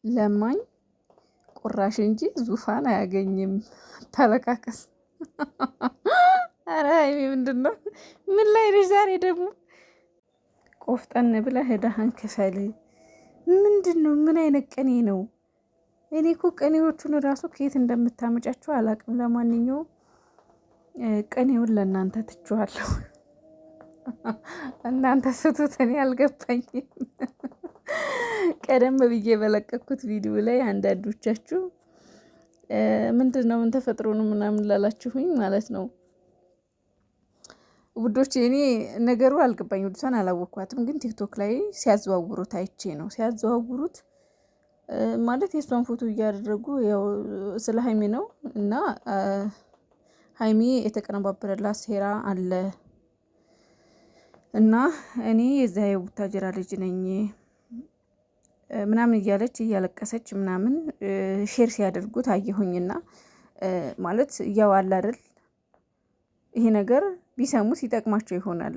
ለማኝ ቁራሽ እንጂ ዙፋን አያገኝም። ታለቃቀስ። ኧረ ሀይሚ ምንድነው? ምን ላይ ነሽ ዛሬ ደግሞ? ቆፍጠን ብለህ ዕዳህን ክፈል። ምንድነው? ምን አይነት ቅኔ ነው? እኔ እኮ ቅኔዎቹን እራሱ ከየት እንደምታመጫቸው አላውቅም። ለማንኛውም ቅኔውን ለእናንተ ትቼዋለሁ። እናንተ ስቱት፣ እኔ አልገባኝም። ቀደም ብዬ በለቀኩት ቪዲዮ ላይ አንዳንዶቻችሁ ምንድን ነው ምን ተፈጥሮ ነው ምናምን ላላችሁኝ ማለት ነው ውዶች። እኔ ነገሩ አልገባኝ፣ ውድሷን አላወኳትም፣ ግን ቲክቶክ ላይ ሲያዘዋውሩት አይቼ ነው። ሲያዘዋውሩት ማለት የእሷን ፎቶ እያደረጉ ያው ስለ ሀይሚ ነው እና ሀይሚ የተቀነባበረላት ሴራ አለ እና እኔ የዛ የቡታጀራ ልጅ ነኝ ምናምን እያለች እያለቀሰች ምናምን ሼር ሲያደርጉት አየሁኝና ማለት ያው አለ አይደል ይሄ ነገር ቢሰሙት ይጠቅማቸው ይሆናል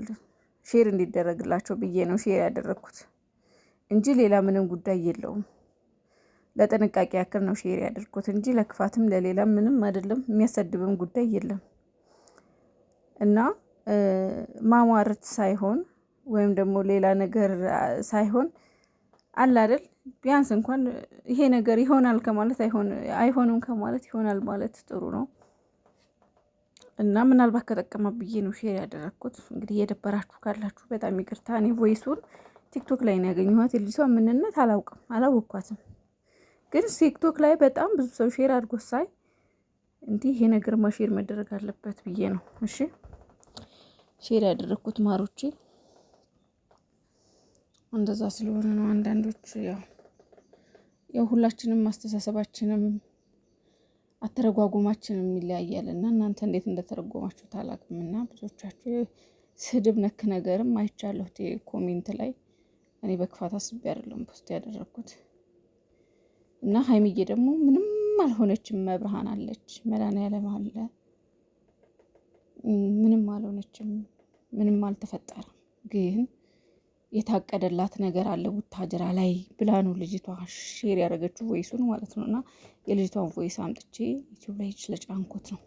ሼር እንዲደረግላቸው ብዬ ነው ሼር ያደረኩት እንጂ ሌላ ምንም ጉዳይ የለውም። ለጥንቃቄ ያክል ነው ሼር ያደርኩት እንጂ ለክፋትም ለሌላም ምንም አይደለም። የሚያሰድብም ጉዳይ የለም እና ማሟረት ሳይሆን ወይም ደግሞ ሌላ ነገር ሳይሆን አለ አይደል ቢያንስ እንኳን ይሄ ነገር ይሆናል ከማለት አይሆንም ከማለት ይሆናል ማለት ጥሩ ነው። እና ምናልባት ከጠቀማ ብዬ ነው ሼር ያደረኩት። እንግዲህ የደበራችሁ ካላችሁ በጣም ይቅርታ። እኔ ቮይሱን ቲክቶክ ላይ ነው ያገኘኋት። የልጅቷን ምንነት አላወኳትም፣ ግን ቲክቶክ ላይ በጣም ብዙ ሰው ሼር አድርጎ ሳይ እንዲህ ይሄ ነገር ሼር መደረግ አለበት ብዬ ነው እሺ ሼር ያደረኩት ማሮቼ። እንደዛ ስለሆነ ነው። አንዳንዶች ያው ሁላችንም ማስተሳሰባችንም አተረጓጎማችንም ይለያያል እና እናንተ እንዴት እንደተረጎማችሁ ታላቅምና ብዙዎቻችሁ ስድብ ነክ ነገርም አይቻለሁ ኮሜንት ላይ። እኔ በክፋት አስቤ አይደለም ፖስት ያደረኩት እና ሀይሚዬ ደግሞ ምንም አልሆነችም። መብርሃን አለች፣ መድኃኒዓለም አለ፣ ምንም አልሆነችም፣ ምንም አልተፈጠረም። ግን የታቀደላት ነገር አለ ቡታጅራ ላይ ብላ ነው ልጅቷ ሼር ያደረገችው ቮይሱን ማለት ነው። እና የልጅቷን ቮይስ አምጥቼ ዩቲዩብ ላይ ስለጫንኩት ነው።